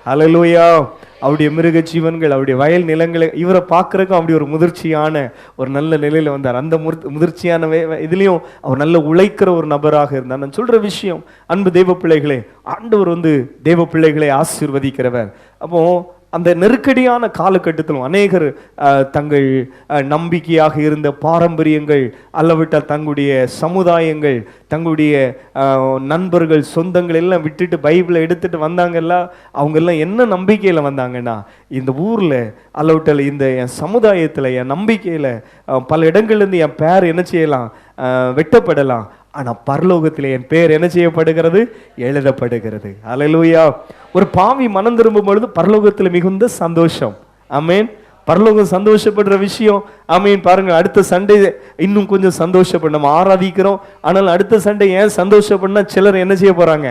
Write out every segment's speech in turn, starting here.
ஹல்லேலூயா. அவருடைய மிருக ஜீவன்கள், அவருடைய வயல் நிலங்களை இவரை பார்க்கறதுக்கும் அப்படி ஒரு முதிர்ச்சியான ஒரு நல்ல நிலையில வந்தார். அந்த முதிர்ச்சியான இதுலயும் அவர் நல்ல உழைக்கிற ஒரு நபராக இருந்தார். நான் சொல்ற விஷயம், அன்பு தேவ பிள்ளைகளே, ஆண்டவர் தேவ பிள்ளைகளை ஆசீர்வதிக்கிறவர். அப்போ அந்த நெருக்கடியான காலகட்டத்திலும் அநேகர் தங்கள் நம்பிக்கையாக இருந்த பாரம்பரியங்கள் அல்லவிட்டால் தங்களுடைய சமுதாயங்கள், தங்களுடைய நண்பர்கள், சொந்தங்கள் எல்லாம் விட்டுட்டு பைபிளை எடுத்துட்டு வந்தாங்கல்ல. அவங்க எல்லாம் என்ன நம்பிக்கையில் வந்தாங்கன்னா, இந்த ஊரில் அல்லவிட்டால் இந்த என் சமுதாயத்தில் என் நம்பிக்கையில் பல இடங்கள்லேருந்து என் பேர் என்ன செய்யலாம், வெட்டப்படலாம், ஆனால் பரலோகத்தில் என் பேர் என்ன செய்யப்படுகிறது, எழுதப்படுகிறது. அல்லேலூயா. ஒரு பாவி மனம் திரும்பும் பொழுது பரலோகத்தில் மிகுந்த சந்தோஷம். ஆமென். பரலோகம் சந்தோஷப்படுற விஷயம். ஆமென். பாருங்க, அடுத்த சண்டே இன்னும் கொஞ்சம் சந்தோஷப்படும். நம்ம ஆராதிக்கிறோம், ஆனால் அடுத்த சண்டே ஏன் சந்தோஷப்படனா, சிலர் என்ன செய்ய போறாங்க,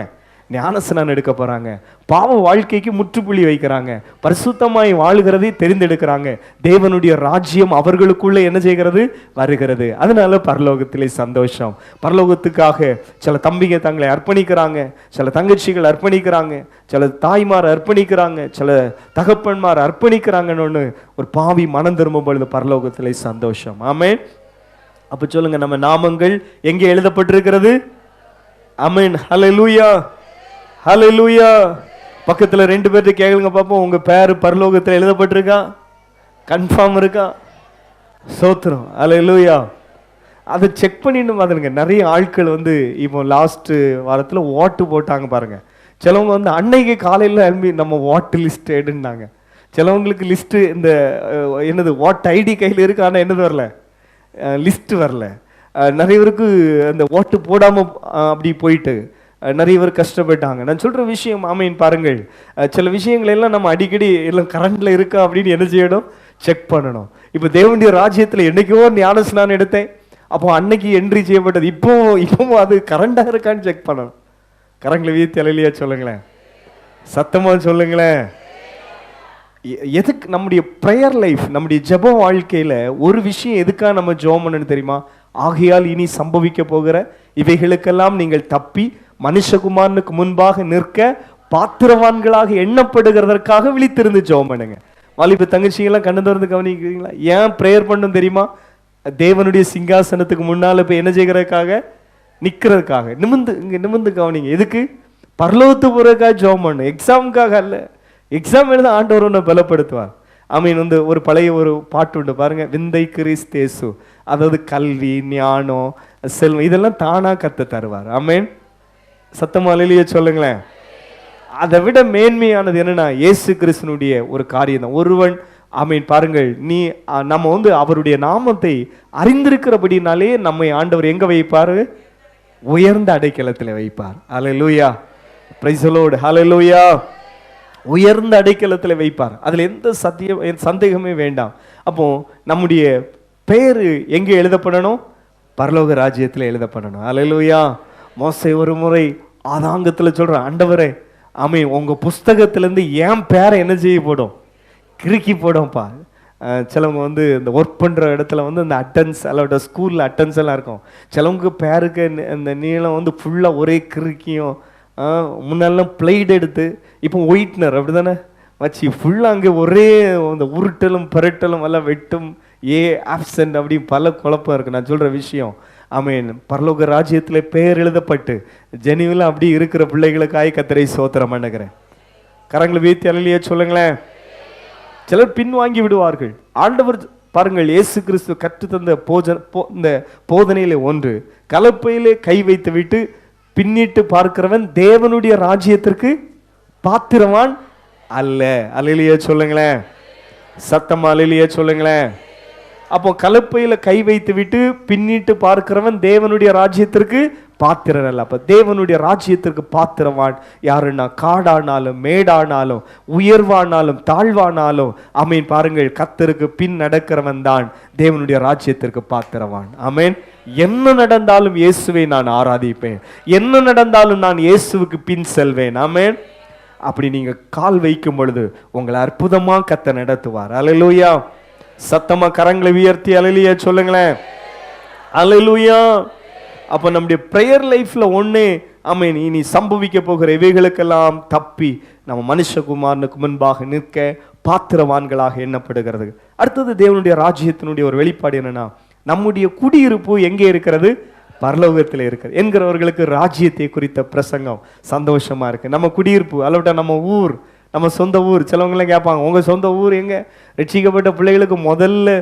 ஞானஸ்நானம் எடுக்க போறாங்க, பாவ வாழ்க்கைக்கு முற்றுப்புள்ளி வைக்கிறாங்க, பரிசுத்தமாய் வாழுகிறதை தெரிந்தெடுக்கிறாங்க, தேவனுடைய ராஜ்யம் அவர்களுக்குள்ளே என்ன செய்கிறது, வருகிறது. அதனால பரலோகத்திலே சந்தோஷம். பரலோகத்துக்காக சில தம்பிங்க தங்களை அர்ப்பணிக்கிறாங்க, சில தங்கச்சிகள் அர்ப்பணிக்கிறாங்க, சில தாய்மார் அர்ப்பணிக்கிறாங்க, சில தகப்பன்மார் அர்ப்பணிக்கிறாங்கன்னு ஒரு பாவி மனம் திரும்பும் பொழுது பரலோகத்திலே சந்தோஷம். ஆமென். அப்ப சொல்லுங்க, நம்ம நாமங்கள் எங்கே எழுதப்பட்டிருக்கிறது? ஆமென். ஹல்லேலூயா, ஹல்லேலூயா. பக்கத்துல 2 பேர்ட்ட கேளுங்க பாப்போம், உங்க பேர் பரலோகத்தில் எழுதப்பட்டிருக்கா? கன்ஃபார்ம் இருக்கா? சோத்திரம். ஹல்லேலூயா. அதை செக் பண்ணிட்டு பாருங்க. நிறைய ஆட்கள் இப்போ லாஸ்ட் வாரத்தில் ஓட்டு போட்டாங்க பாருங்க. சிலவங்க அன்னைக்கு காலையில் எழுப்பி நம்ம ஓட்டு லிஸ்ட் எடுன்னாங்க. சிலவங்களுக்கு லிஸ்ட்டு இந்த என்னது ஓட்டு ஐடி கையில் இருக்கு, ஆனால் என்னது வரல, லிஸ்ட் வரல. நிறைய பேருக்கு அந்த ஓட்டு போடாமல் அப்படி போயிட்டு நிறைய பேர் கஷ்டப்பட்டாங்க. நான் சொல்ற விஷயம், ஆமீன். பாருங்கள், சில விஷயங்கள் எல்லாம் நம்ம அடிக்கடி எல்லாம் கரண்ட்ல இருக்கா அப்படின்னு என்ன செய்யணும், செக் பண்ணணும். இப்போ தேவனுடைய ராஜ்யத்தில் என்னைக்கோ ஞானஸ்நானம் எடுத்தேன், அப்போ அன்னைக்கு என்ட்ரி செய்யப்பட்டது, இப்போ அது கரண்டா இருக்கான்னு செக் பண்ணணும். கரண்ட்ல வீத்து அலையிலையா சொல்லுங்களேன், சத்தமா சொல்லுங்களேன். எதுக்கு நம்முடைய ப்ரேயர் லைஃப், நம்முடைய ஜெப வாழ்க்கையில ஒரு விஷயம் எதுக்காக நம்ம ஜெபம் பண்ணணும் தெரியுமா? ஆகையால் இனி சம்பவிக்க போகிற இவைகளுக்கெல்லாம் நீங்கள் தப்பி மனுஷகுமாரனுக்கு முன்பாக நிற்க பாத்திரவான்களாக எண்ணப்படுகிறதற்காக விழித்திருந்து ஜெபம் பண்ணுங்க. வாலிப தங்கச்சிங்கெல்லாம் கண்ணு திறந்து கவனிக்கிறீங்களா? ஏன் ப்ரேயர் பண்ணும் தெரியுமா? தேவனுடைய சிங்காசனத்துக்கு முன்னால போய் என்ன செய்கிறதுக்காக, நிற்கிறதுக்காக. நிமிந்து கவனிங்க. எதுக்கு? பரலோகத்து போறதுக்காக ஜெபம் பண்ணு, எக்ஸாமுக்காக அல்ல. எக்ஸாம் எழுத ஆண்டவர் ஒன்று பலப்படுத்துவார். ஆமீன். ஒரு பழைய ஒரு பாட்டு உண்டு பாருங்க, விந்தை கிறிஸ்தேசு. அதாவது கல்வி, ஞானம், செல்வம் இதெல்லாம் தானா கத்து தருவார். ஆமீன். சத்தமா அல்லேலூயா சொல்லுங்களேன். அதை விட மேன்மையானது என்னன்னா, இயேசு கிறிஸ்துனுடைய ஒரு காரியம் தான். ஒருவன், ஆமீன், பாருங்கள், நம்ம அவருடைய நாமத்தை அறிந்திருக்கிறபடினாலே நம்மை ஆண்டவர் எங்க வைப்பாரு? உயர்ந்த அடைக்கலத்தில் வைப்பார். அல்லேலூயா, பிரைஸ் தி லார்ட், ஹல்லேலூயா. உயர்ந்த அடைக்கலத்தில் வைப்பார். அதுல எந்த சந்தேகமே வேண்டாம். அப்போ நம்முடைய பெயர் எங்கே எழுதப்படணும்? பரலோக ராஜ்யத்தில் எழுதப்படணும். அல்லேலூயா. மோசே ஒரு முறை ஆதாங்கத்தில் சொல்ற, ஆண்டவரே, ஆமீன், உங்க புஸ்தகத்திலேருந்து என் பேரை என்ன செய்ய போடும், கிறுக்கி போடும்ப்பா. சிலவங்க இந்த ஒர்க் பண்ணுற இடத்துல இந்த அட்டன்ஸ் அல்லோட ஸ்கூலில் அட்டன்ஸ் எல்லாம் இருக்கும். சிலவங்க பேருக்கு இந்த நீளம் ஃபுல்லாக ஒரே கிறுக்கியும், முன்னெல்லாம் பிளைட் எடுத்து இப்போ ஒயிட்னர் அப்படி தானே வச்சு ஃபுல்லாக அங்கே ஒரே இந்த உருட்டலும் பரட்டலும் எல்லாம் வெட்டும் ஆப்சண்ட் அப்படி பல குழப்பம் இருக்குது. நான் சொல்கிற விஷயம், ஆமீன், பரலோக ராஜ்யத்தில் பெயர் எழுதப்பட்டு ஜெனிவில் அப்படி இருக்கிற பிள்ளைகளுக்காய் கர்த்தரை ஸ்தோத்திரம் பண்ணுகிறேன். கரங்களை வீழ்த்தி அல்லேலூயா சொல்லுங்களேன். சிலர் பின்வாங்கி விடுவார்கள். ஆண்டவர் பாருங்கள், இயேசு கிறிஸ்து கற்றுத்தந்த இந்த போதனையிலே ஒன்று, கலப்பையிலே கை வைத்து விட்டு பின்னிட்டு பார்க்கிறவன் தேவனுடைய ராஜ்யத்திற்கு பாத்திரவான் அல்ல. அல்லேலூயா சொல்லுங்களேன். சத்தமா அல்லேலூயா சொல்லுங்களேன். அப்போ கலப்பையில கை வைத்து விட்டு பின்னிட்டு பார்க்கிறவன் தேவனுடைய ராஜ்யத்திற்கு பாத்திரன் அல்ல. அப்ப தேவனுடைய ராஜ்யத்திற்கு பாத்திரவான் யாருன்னா, காடானாலும் மேடானாலும் உயர்வானாலும் தாழ்வானாலும், ஆமீன், பாருங்கள், கர்த்தருக்கு பின் நடக்கிறவன் தான் தேவனுடைய ராஜ்யத்திற்கு பாத்திரவான். ஆமீன். என்ன நடந்தாலும் இயேசுவை நான் ஆராதிப்பேன், என்ன நடந்தாலும் நான் இயேசுவுக்கு பின் செல்வேன். ஆமீன். அப்படி நீங்க கால் வைக்கும் பொழுது உங்களை அற்புதமா கர்த்தர் நடத்துவார். அல்லேலூயா. சத்தமா கரங்களை உயர்த்தி அல்லேலூயா சொல்லுங்களேன். அல்லேலூயா. அப்ப நம்முடைய பிரேயர் லைஃப்ல ஒண்ணு ஆமென், இனி சம்பவிக்க போகிற இவைகளுக்கெல்லாம் தப்பி நம்ம மனுஷகுமாரனுக்கு முன்பாக நிற்க பாத்திரவான்களாக எண்ணப்படுகிறது. அடுத்தது தேவனுடைய ராஜ்யத்தினுடைய ஒரு வெளிப்பாடு என்னன்னா, நம்முடைய குடியிருப்பு எங்கே இருக்கிறது? பரலோகத்தில் இருக்கிறது என்கிறவர்களுக்கு ராஜ்யத்தை குறித்த பிரசங்கம் சந்தோஷமா இருக்கு. நம்ம குடியிருப்பு அல்லவிட்டா நம்ம ஊர், நம்ம சொந்த ஊர். சிலவங்களாம் கேட்பாங்க, உங்க சொந்த ஊர் எங்க? ரட்சிக்கப்பட்ட பிள்ளைகளுக்கு முதல்ல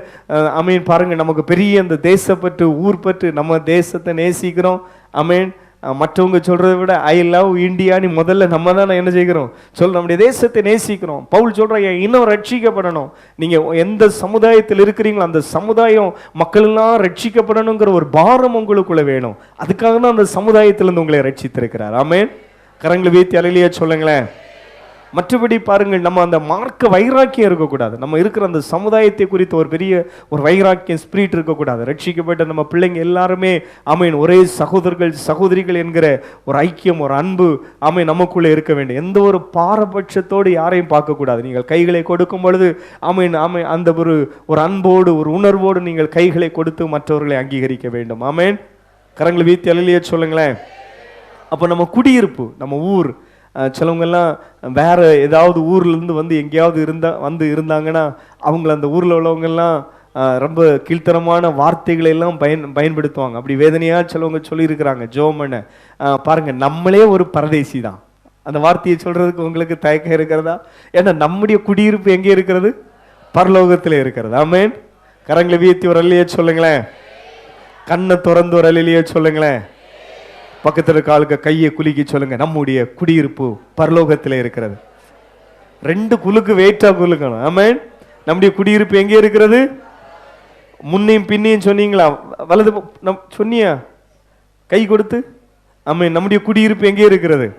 அமீன் பாருங்க, நமக்கு பெரிய அந்த தேசப்பற்று, ஊர் பற்று, நம்ம தேசத்தை நேசிக்கிறோம். அமீன், மற்றவங்க சொல்றதை விட ஐ லவ் இந்தியான்னு முதல்ல நம்ம தான் என்ன செய்கிறோம் நம்முடைய தேசத்தை நேசிக்கிறோம். பவுல் சொல்ற, இன்னும் ரட்சிக்கப்படணும். நீங்க எந்த சமுதாயத்தில் இருக்கிறீங்களோ அந்த சமுதாயம் மக்கள் எல்லாம் ரட்சிக்கப்படணுங்கிற ஒரு பாரம் உங்களுக்குள்ள வேணும். அதுக்காக தான் அந்த சமுதாயத்திலிருந்து உங்களை ரட்சித்திருக்கிறார். ஆமென். கரங்களை வீத்தி அல்லேலூயா சொல்லுங்களேன். மற்றபடி பாருங்கள், நம்ம அந்த மார்க்க வைராக்கியம் இருக்கக்கூடாது. நம்ம இருக்கிற அந்த சமுதாயத்தை குறித்த ஒரு பெரிய ஒரு வைராக்கியம் ஸ்பிரிட் இருக்கக்கூடாது. ரட்சிக்கப்பட்ட நம்ம பிள்ளைங்க எல்லாருமே ஆமென் ஒரே சகோதரர்கள் சகோதரிகள் என்கிற ஒரு ஐக்கியம், ஒரு அன்பு ஆமென் நமக்குள்ளே இருக்க வேண்டும். எந்த ஒரு பாரபட்சத்தோடு யாரையும் பார்க்கக்கூடாது. நீங்கள் கைகளை கொடுக்கும் பொழுது ஆமென் ஆமென் அந்த ஒரு அன்போடு ஒரு உணர்வோடு நீங்கள் கைகளை கொடுத்து மற்றவர்களை அங்கீகரிக்க வேண்டும். ஆமென். கரங்களை வீத்தி அல்லேலூயா சொல்லுங்களேன். அப்போ நம்ம குடியிருப்பு, நம்ம ஊர், சிலவங்கெல்லாம் வேற ஏதாவது ஊர்லேருந்து வந்து எங்கேயாவது இருந்தாங்கன்னா அவங்கள அந்த ஊரில் உள்ளவங்கெல்லாம் ரொம்ப கீழ்த்தரமான வார்த்தைகளை எல்லாம் பயன்படுத்துவாங்க. அப்படி வேதனையாக சிலவங்க சொல்லியிருக்கிறாங்க. ஜோமனை பாருங்க, நம்மளே ஒரு பரதேசி தான். அந்த வார்த்தையை சொல்றதுக்கு உங்களுக்கு தயக்கம் இருக்கிறதா? ஏன்னா நம்முடைய குடியிருப்பு எங்கே இருக்கிறது? பரலோகத்தில் இருக்கிறது. ஆமென். கரங்களை வீழ்த்தி ஒரு அல்லையே சொல்லுங்களேன். கண்ணை திறந்து ஒரு அல்லையே சொல்லுங்களேன். பக்கத்தில் காலுக்கு கையை குலுக்கி சொல்லுங்க, நம்முடைய குடியிருப்பு பரலோகத்தில் இருக்கிறது. ரெண்டு குலுக்கு வெயிட்டா குலுக்கணும். ஆமென். நம்முடைய குடியிருப்பு எங்கே இருக்கிறது? முன்னையும் பின்னையும் சொன்னீங்களா? வலது சொன்னியா? கை கொடுத்து. ஆமென். நம்முடைய குடியிருப்பு எங்கே இருக்கிறது?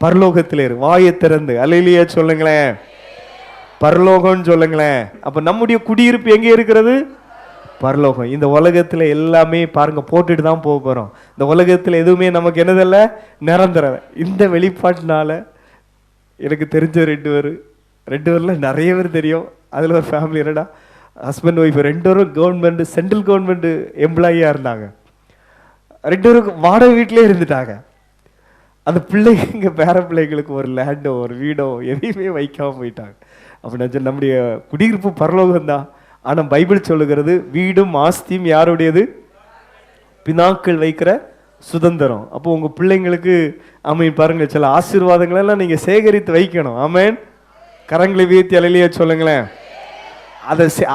பரலோகத்தில் இருக்கு. வாயை திறந்து அல்லேலூயா சொல்லுங்களேன். பரலோகம்னு சொல்லுங்களேன். அப்ப நம்முடைய குடியிருப்பு எங்கே இருக்கிறது? பரலோகம். இந்த உலகத்துல எல்லாமே பாருங்க போட்டுட்டு தான் போக போறோம். இந்த உலகத்துல எதுவுமே நமக்கு என்னதில்ல, நிரந்தரம். இந்த வெளிப்பாட்டினால எனக்கு தெரிஞ்ச ரெண்டு பேர்ல நிறைய பேர் தெரியும். அதுல ஒரு ஃபேமிலி என்னடா, ஹஸ்பண்ட் ஒய்ஃப் ரெண்டு பேரும் கவர்மெண்ட், சென்ட்ரல் கவர்மெண்ட் எம்ப்ளாயியா இருந்தாங்க. ரெண்டு பேரும் வாடகை வீட்டிலே இருந்துட்டாங்க. அந்த பிள்ளைங்க பேர பிள்ளைங்களுக்கு ஒரு லேண்டோ ஒரு வீடோ எதையுமே வைக்காம போயிட்டாங்க. அப்படின்னா நம்முடைய குடியிருப்பு பரலோகம் தான். ஆனால் பைபிள் சொல்லுகிறது வீடும் ஆஸ்தியும் யாருடையது? பிதாக்கள் வைக்கிற சுதந்திரம். அப்போ உங்க பிள்ளைங்களுக்கு ஆமென் பாருங்க சில ஆசீர்வாதங்களெல்லாம் நீங்க சேகரித்து வைக்கணும். ஆமென். கரங்களை வீழ்த்தி அல்லேலூயா சொல்லுங்களேன்.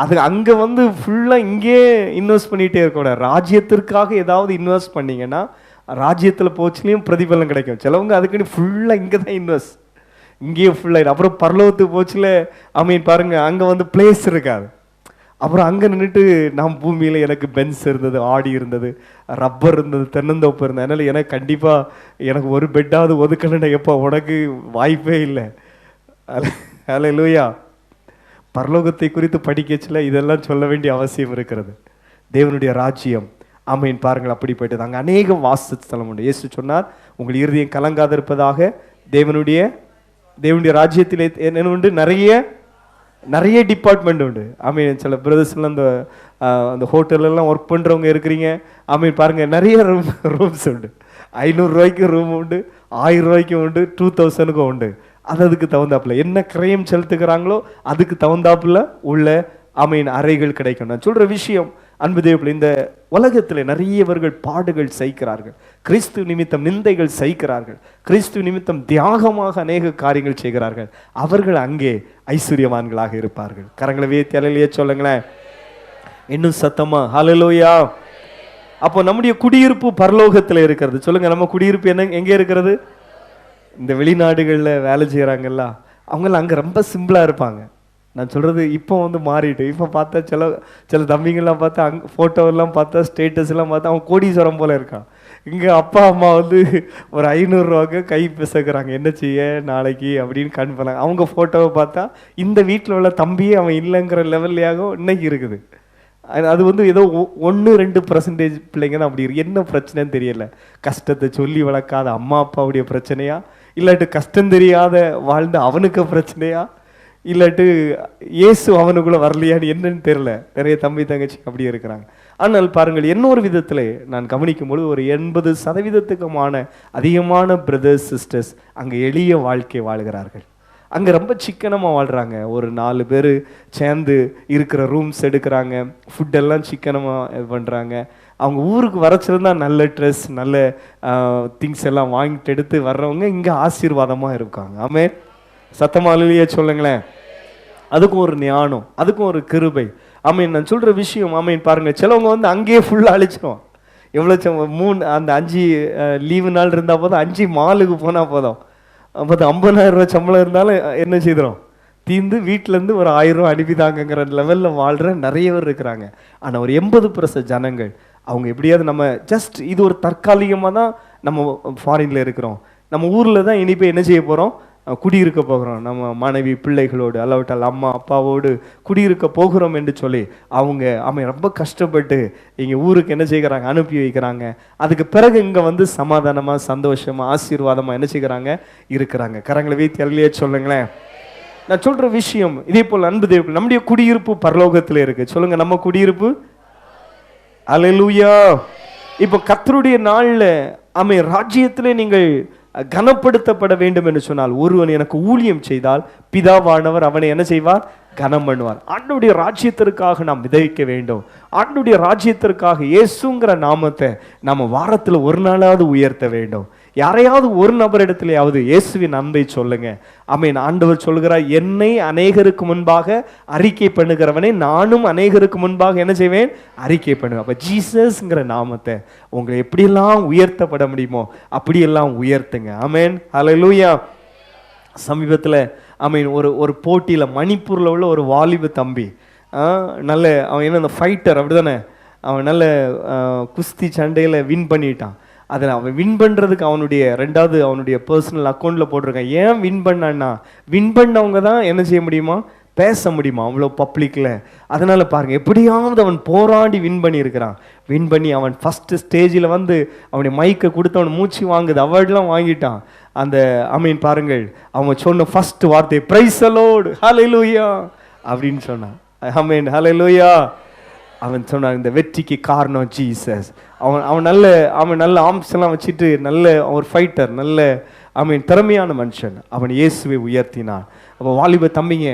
அது அங்க வந்து ஃபுல்லா இங்கே இன்வெஸ்ட் பண்ணிட்டே இருக்கக்கூடாது. ராஜ்யத்திற்காக ஏதாவது இன்வெஸ்ட் பண்ணீங்கன்னா ராஜ்யத்தில் போச்சுலையும் பிரதிபலன் கிடைக்கும். சிலவங்க அதுக்குன்னு ஃபுல்லா இங்கே தான் இன்வெஸ்ட், இங்கேயே ஃபுல்லாக. அப்புறம் பரலோகத்துக்கு போச்சுல ஆமென் பாருங்க அங்க வந்து பிளேஸ் இருக்காது. அப்புறம் அங்கே நின்றுட்டு நாம் பூமியில் எனக்கு பென்ஸ் இருந்தது, ஆடி இருந்தது, ரப்பர் இருந்தது, தென்னந்தோப்பு இருந்தது. அதனால் எனக்கு கண்டிப்பாக எனக்கு ஒரு பெட்டாவது ஒதுக்கணுன்னா எப்போ உனக்கு வாய்ப்பே இல்லை. அல்லேலூயா. பரலோகத்தை குறித்து படிக்கச்சில் இதெல்லாம் சொல்ல வேண்டிய அவசியம் இருக்கிறது. தேவனுடைய ராஜ்யம் ஆமென் பாருங்கள் அப்படி போயிட்டு அங்கே அநேக வாசஸ்தலம் உண்டு. இயேசு சொன்னார், உங்கள் இருதயம் கலங்காத இருப்பதாக. தேவனுடைய ராஜ்யத்தில் என்ன உண்டு? நிறைய டிபார்ட்மெண்ட் உண்டு. ஆமீன். சில பிரதர்ஸ்லாம் அந்த ஹோட்டல்லாம் ஒர்க் பண்ணுறவங்க இருக்கிறீங்க. ஆமீன் பாருங்க நிறைய ரூம்ஸ் உண்டு. 500 ரூபாய்க்கு ரூம் உண்டு, 1000 ரூபாய்க்கும் உண்டு, 2000க்கும் உண்டு. அதுக்கு தகுந்தாப்புல என்ன கிரயம் செலுத்துக்கிறாங்களோ அதுக்கு தகுந்தாப்புல உள்ள ஆமீன் அறைகள் கிடைக்கும். நான் சொல்ற விஷயம் அன்பு தேவர்களே, இந்த உலகத்தில் நிறையவர்கள் பாடுகள் சகிக்கிறார்கள், கிறிஸ்து நிமித்தம் நிந்தைகள் சகிக்கிறார்கள், கிறிஸ்து நிமித்தம் தியாகமாக அநேக காரியங்கள் செய்கிறார்கள். அவர்கள் அங்கே ஐஸ்வர்யவான்களாக இருப்பார்கள். கரங்களை வீழ்த்தி அல்லேலூயா சொல்லுங்களேன். இன்னும் சத்தமா ஹல்லேலூயா. அப்போ நம்முடைய குடியிருப்பு பரலோகத்தில் இருக்கிறது. சொல்லுங்க, நம்ம குடியிருப்பு எங்கே இருக்கிறது? இந்த வெளிநாடுகளில் வேலை செய்கிறாங்கல்ல அவங்களாம் அங்கே ரொம்ப சிம்பிளாக இருப்பாங்க. நான் சொல்கிறது இப்போ வந்து மாறிட்டு, இப்போ பார்த்தா சில தம்பிங்கள்லாம் பார்த்தா ஃபோட்டோவெல்லாம் பார்த்தா ஸ்டேட்டஸ் எல்லாம் பார்த்தா அவன் கோடீஸ்வரம் போல் இருக்கான். இங்கே அப்பா அம்மா வந்து ஒரு 500 ரூபாய்க்கு கை பிசைக்கிறாங்க, என்ன செய்ய நாளைக்கு அப்படின்னு காண்பிப்பாங்க. அவங்க ஃபோட்டோவை பார்த்தா இந்த வீட்டில் உள்ள தம்பியே அவன் இல்லைங்கிற லெவல்லையாகவும் இன்னைக்கு இருக்குது. அது வந்து ஏதோ 1-2% பிள்ளைங்க தான் அப்படி இருக்கு. என்ன பிரச்சனைன்னு தெரியல. கஷ்டத்தை சொல்லி வளர்க்காத அம்மா அப்பாவுடைய பிரச்சனையா, இல்லாட்டு கஷ்டம் தெரியாத வாழ்ந்த அவனுக்கு பிரச்சனையா, இல்லாட்டு இயேசு அவனுக்குள்ள வரலையான்னு என்னன்னு தெரியல. நிறைய தம்பி தங்கச்சி அப்படி இருக்கிறாங்க. ஆனால் பாருங்கள், இன்னொரு விதத்தில் நான் கவனிக்கும் பொழுது ஒரு 80% அதிகமான பிரதர்ஸ் சிஸ்டர்ஸ் அங்கே எளிய வாழ்க்கை வாழ்கிறார்கள். அங்கே ரொம்ப சிக்கனமாக வாழ்கிறாங்க. ஒரு 4 பேர் சேர்ந்து இருக்கிற ரூம்ஸ் எடுக்கிறாங்க, ஃபுட்டெல்லாம் சிக்கனமாக இது பண்ணுறாங்க. அவங்க ஊருக்கு வரச்சிருந்தா நல்ல ட்ரெஸ், நல்ல திங்ஸ் எல்லாம் வாங்கிட்டு எடுத்து வர்றவங்க இங்கே ஆசீர்வாதமாக இருக்காங்க. ஆமே, சத்தமாலேயே சொல்லுங்களேன். அதுக்கும் ஒரு ஞானம், அதுக்கும் ஒரு கிருபை. ஆமீன். நான் சொல்கிற விஷயம், ஆமீன், பாருங்கள், சிலவங்க வந்து அங்கேயே ஃபுல்லாக அழிச்சிடும். எவ்வளோ 5 லீவு நாள் இருந்தால் போதும், 5 மாலுக்கு போனால் போதும், 50,000 ரூபா சம்பளம் இருந்தாலும் என்ன செய்கிறோம், தீர்ந்து வீட்டிலேருந்து ஒரு 1000 ரூபா அனுப்பிதாங்கிற லெவலில் வாழ்கிற நிறைய பேர் இருக்கிறாங்க. ஆனால் ஒரு 80% ஜனங்கள் அவங்க எப்படியாவது நம்ம ஜஸ்ட் இது ஒரு தற்காலிகமாக தான் நம்ம ஃபாரினில் இருக்கிறோம், நம்ம ஊரில் தான் இனிப்போ என்ன செய்ய போகிறோம், குடியிருக்க போகிறோம், நம்ம மனைவி பிள்ளைகளோடு அல்லாவிட்டால் அம்மா அப்பாவோடு குடியிருக்க போகிறோம் என்று சொல்லி அவங்க ரொம்ப கஷ்டப்பட்டு இங்கே ஊருக்கு என்ன செய்கிறாங்க, அனுப்பி வைக்கிறாங்க. அதுக்கு பிறகு இங்கே வந்து சமாதானமாக சந்தோஷமாக ஆசீர்வாதமாக என்ன செய்கிறாங்க, இருக்கிறாங்க. கரங்களை வைத்து அல்லையே சொல்லுங்களேன். நான் சொல்கிற விஷயம் இதே போல் அன்பு தேவர்கள், நம்முடைய குடியிருப்பு பரலோகத்தில் இருக்குது. சொல்லுங்கள், நம்ம குடியிருப்பு. அல்லேலூயா. இப்போ கர்த்தருடைய நாளில் ராஜ்யத்திலே நீங்கள் கனப்படுத்தப்பட வேண்டும் என்று சொன்னால், ஒருவன் எனக்கு ஊழியம் செய்தால் பிதாவானவர் அவனை என்ன செய்வார், கனம் பண்ணுவார். ஆண்டவருடைய ராஜ்யத்திற்காக நாம் விதைக்க வேண்டும். ஆண்டவருடைய ராஜ்யத்திற்காக இயேசுங்கிற நாமத்தை நாம் வாரத்தில் ஒரு நாளாவது உயர்த்த வேண்டும். யாரையாவது ஒரு நபரிடத்திலேயாவது இயேசுவின் அன்பை சொல்லுங்க. ஆமென். ஆண்டவர் சொல்கிறார், என்னை அநேகருக்கு முன்பாக அறிக்கை பண்ணுகிறவனை நானும் அநேகருக்கு முன்பாக என்ன செய்வேன், அறிக்கை பண்ணுவேன். அப்போ ஜீசஸ்ங்கிற நாமத்தை உங்களை எப்படியெல்லாம் உயர்த்தப்பட முடியுமோ அப்படியெல்லாம் உயர்த்துங்க. ஆமென். ஹல்லேலூயா. சமீபத்தில் ஒரு போட்டியில் மணிப்பூரில் உள்ள ஒரு வாலிப தம்பி, நல்ல அவன் என்ன அந்த ஃபைட்டர் அப்படி தானே, அவன் நல்ல குஸ்தி சண்டையில் வின் பண்ணிட்டான். அதில் அவன் வின் பண்ணுறதுக்கு அவனுடைய பர்சனல் அக்கௌண்ட்டில் போட்டிருக்கான். ஏன் வின் பண்ணான்னா, வின் பண்ணவங்க தான் என்ன செய்ய முடியுமா, பேச முடியுமா அவ்வளோ பப்ளிக்கில். அதனால் பாருங்கள், எப்படியாவது அவன் போராடி வின் பண்ணியிருக்கிறான். வின் பண்ணி அவன் ஃபஸ்ட்டு ஸ்டேஜில் வந்து அவனுடைய மைக்கை கொடுத்து அவன் மூச்சு வாங்குது, அவார்ட்லாம் வாங்கிட்டான். அந்த பாருங்கள், அவன் சொன்ன ஃபஸ்ட் வார்த்தை பிரைஸ் தி லார்ட், ஹல்லேலூயா அப்படின்னு சொன்னான். ஆமென், ஹல்லேலூயா. அவன் சொன்னான், இந்த வெற்றிக்கு காரணம் ஜீசஸ். அவன் நல்ல ஆர்ம்ஸ் எல்லாம் வச்சுட்டு நல்ல ஒரு ஃபைட்டர், நல்ல திறமையான மனுஷன். அவன் இயேசுவை உயர்த்தினான். அப்போ வாலிப தம்பிங்க,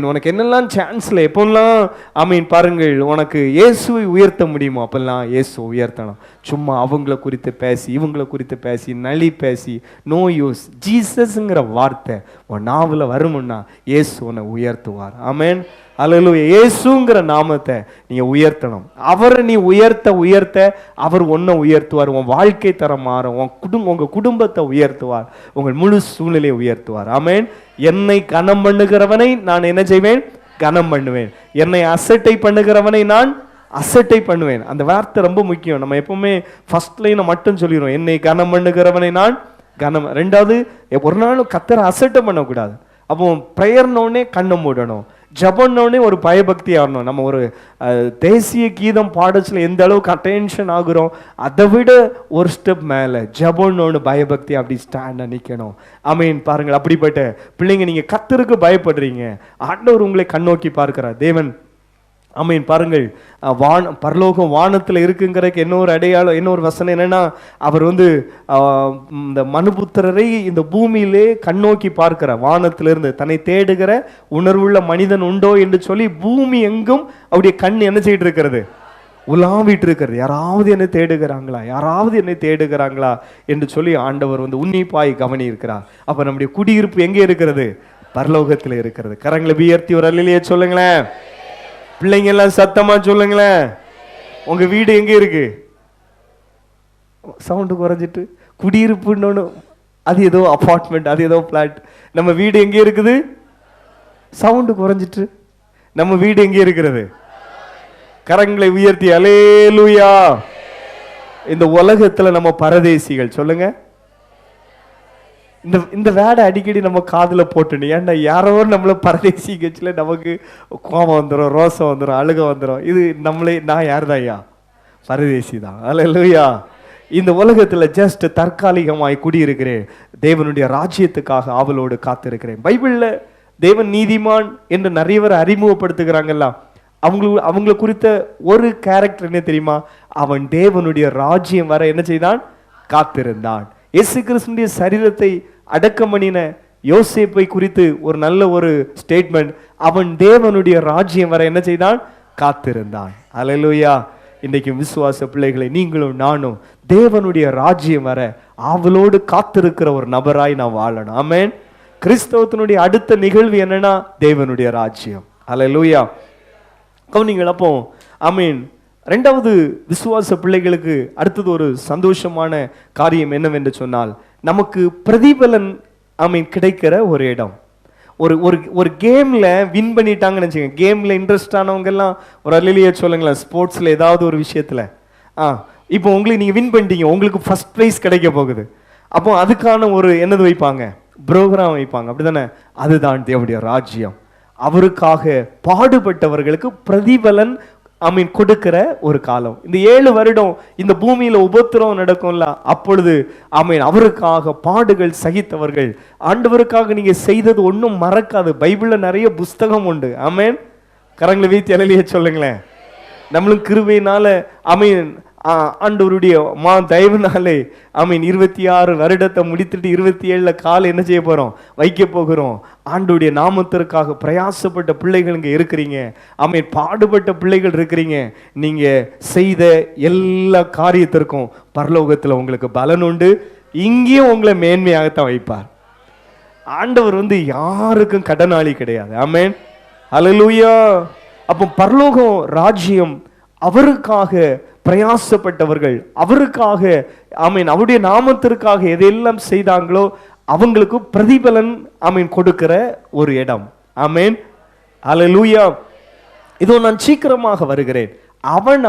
உனக்கு என்னெல்லாம் சான்ஸில் எப்போல்லாம் பாருங்கள், உனக்கு இயேசுவை உயர்த்த முடியுமோ அப்பெல்லாம் இயேசுவை உயர்த்தணும். சும்மா அவங்கள குறித்து பேசி இவங்கள குறித்து பேசி நலி பேசி நோ யூஸ். ஜீசஸ்ங்கிற வார்த்தை உன் நாவில் வருமுன்னா இயேசு உன்னை உயர்த்துவார். ஆமென், அல்லேலூயா. இயேசுங்கிற நாமத்தை நீங்க உயர்த்தணும். அவரை நீ உயர்த்த உயர்த்த அவர் உன்னை உயர்த்துவார். உன் வாழ்க்கை தரம் மாறும். உங்க குடும்பத்தை உயர்த்துவார். உங்கள் முழு சூழ்நிலையை உயர்த்துவார். ஆமென். என்னை கனம் பண்ணுகிறவனை நான் என்ன செய்வேன், கனம் பண்ணுவேன். என்னை அசட்டை பண்ணுகிறவனை நான் அசட்டை பண்ணுவேன். அந்த வார்த்தை ரொம்ப முக்கியம். நம்ம எப்பவுமே ஃபர்ஸ்ட் லைனை மட்டும் சொல்லிடுறோம், என்னை கனம் பண்ணுகிறவனை நான் கனம். ரெண்டாவது, ஒரு நாளும் கர்த்தரை அசட்டை பண்ணக்கூடாது. அப்போ ப்ரேயர்னோடனே கண்ணை மூடணும், ஜபன்னோடனே ஒரு பயபக்தி ஆகணும். நம்ம ஒரு தேசிய கீதம் பாடச்சில் எந்த அளவுக்கு அட்டென்ஷன் ஆகுறோம், அதை விட ஒரு ஸ்டெப் மேலே ஜபன்னோன்னு பயபக்தி அப்படி ஸ்டாண்டாக நிற்கணும். பாருங்கள், அப்படிப்பட்ட பிள்ளைங்க நீங்கள் கர்த்தருக்கு பயப்படுறீங்க, ஆண்டவர் உங்களை கண்ணோக்கி பார்க்கிறார். தேவன் பாருங்கள், பரலோகம் வானத்தில் இருக்குங்கிறதுக்கு இன்னொரு அடையாளம், இன்னொரு வசனம் என்னன்னா, அவர் வந்து இந்த மனுபுத்திரரை இந்த பூமியிலே கண்ணோக்கி பார்க்கிறார். வானத்திலிருந்து தன்னை தேடுகிற உணர்வுள்ள மனிதன் உண்டோ என்று சொல்லி பூமி எங்கும் அவருடைய கண் என்ன செய்யிட்டு இருக்கிறது, உலாவிட்டு இருக்கிறது. யாராவது என்னை தேடுகிறாங்களா, யாராவது என்னை தேடுகிறாங்களா என்று சொல்லி ஆண்டவர் வந்து உன்னிப்பாய் கவனி இருக்கிறார். அப்ப நம்முடைய குடியிருப்பு எங்கே இருக்கிறது, பரலோகத்தில் இருக்கிறது. கரங்களை உயர்த்தி ஒரு அல்லேலூயா சொல்லுங்களேன். பிள்ளைங்க எல்லாம் சத்தமா சொல்லுங்களேன். உங்க வீடு எங்க இருக்கு, சவுண்டு குறைஞ்சிட்டு குடியிருப்புன்னு அது ஏதோ அபார்ட்மெண்ட், அது ஏதோ பிளாட். நம்ம வீடு எங்கே இருக்குது, சவுண்டு குறைஞ்சிட்டு நம்ம வீடு எங்கே இருக்கிறது. கரங்களை உயர்த்தி அல்லேலூயா. இந்த உலகத்துல நம்ம பரதேசிகள். சொல்லுங்க, இந்த வேடை அடிக்கடி நம்ம காதுல போட்டுணும். ஏன்டா யாரோ நம்மள பரதேசி கட்சியில நமக்கு கோபம் வந்துடும், ரோசம் வந்துடும், அழுக வந்துடும். இது நான் யார் தான் ஐயா, பரதேசி தான். அல்லேலூயா. இந்த உலகத்துல ஜஸ்ட் தற்காலிகமாய் குடியிருக்கிறேன், தேவனுடைய ராஜ்யத்துக்காக ஆவலோடு காத்திருக்கிறேன். பைபிள்ல தேவன் நீதிமான் என்று நிறைய பேர் அறிமுகப்படுத்துகிறாங்கல்ல, அவங்கள குறித்த ஒரு கேரக்டர் என்ன தெரியுமா? அவன் தேவனுடைய ராஜ்யம் வர என்ன செய்தான்? காத்திருந்தான். இயேசு கிறிஸ்துவின் சரீரத்தை அடக்கம் பண்ணின யோசேப்பை குறித்து ஒரு நல்ல ஒரு ஸ்டேட்மெண்ட், அவன் தேவனுடைய ராஜ்யம் வர என்ன செய்தான்? காத்திருந்தான். அல்லேலூயா. இன்றைக்கு விசுவாச பிள்ளைகளை நீங்களும் நானும் தேவனுடைய ராஜ்யம் வர அவளோடு காத்திருக்கிற ஒரு நபராய் நாம் வாழணும். ஆமென். கிறிஸ்தவத்தினுடைய அடுத்த நிகழ்வு என்னன்னா தேவனுடைய ராஜ்யம். அல்லேலூயா. கவனிங்கள். அப்போ ஆமென். ரெண்டாவது விசுவாச பிள்ளைகளுக்கு அடுத்தது ஒரு சந்தோஷமான காரியம் என்னவென்று சொன்னால், நமக்கு பிரதிபலன் ஆமென் கிடைக்கிற ஒரு இடம். ஒரு ஒரு ஒரு கேம்ல வின் பண்ணிட்டாங்கன்னு வச்சுக்கோங்க. கேம்ல இன்ட்ரெஸ்ட் ஆனவங்க எல்லாம் ஒரு அல்லேலூயா சொல்லுங்களேன். ஸ்போர்ட்ஸ்ல ஏதாவது ஒரு விஷயத்துல இப்போ உங்களுக்கு நீங்க வின் பண்ணிட்டீங்க, உங்களுக்கு ஃபர்ஸ்ட் பிரைஸ் கிடைக்க போகுது. அப்போ அதுக்கான ஒரு என்னது வைப்பாங்க? ப்ரோக்ராம் வைப்பாங்க, அப்படிதானே? அதுதான் தேவனுடைய ராஜ்யம். அவருக்காக பாடுபட்டவர்களுக்கு பிரதிபலன் ஆமீன் கொடுக்கிற ஒரு காலம். இந்த 7 வருடம் இந்த பூமியில உபத்திரவம் நடக்கும்ல, அப்பொழுது ஆமீன் அவருக்காக பாடுகள் சகித்தவர்கள், ஆண்டவருக்காக நீங்க செய்தது ஒன்றும் மறக்காது. பைபிள்ல நிறைய புஸ்தகம் உண்டு. ஆமீன். கரங்களை வீழ்த்தி அல்லேலூயா சொல்லுங்களேன். நம்மளும் கிருபையினால ஆமீன் ஆண்டவருடைய தயவுனாலே ஆமீன் 26 வருடத்தை முடித்துட்டு 27ல கால் என்ன செய்ய போறோம்? வைக்க போகிறோம். ஆண்டவருடைய நாமத்திற்காக பிரயாசப்பட்ட பிள்ளைகள் இங்க இருக்கிறீங்க. ஆமீன். பாடுபட்ட பிள்ளைகள் இருக்கிறீங்க. நீங்க செய்த எல்லா காரியத்திற்கும் பரலோகத்துல உங்களுக்கு பலன் உண்டு. இங்கேயும் உங்களை மேன்மையாகத்தான் வைப்பார். ஆண்டவர் யாருக்கும் கடனாளி கிடையாது. ஆமீன். அல்லேலூயா. அப்போ பரலோகம் ராஜ்யம் அவருக்காக பிரயாசப்பட்டவர்கள், அவருக்காக ஆமீன் அவருடைய நாமத்திற்காக எதையெல்லாம் செய்தாங்களோ அவங்களுக்கு பிரதிபலன் ஆமீன் கொடுக்கிற ஒரு இடம். ஆமீன். அல்லேலூயா. இதோ நான் சீக்கிரமாக வருகிறேன்,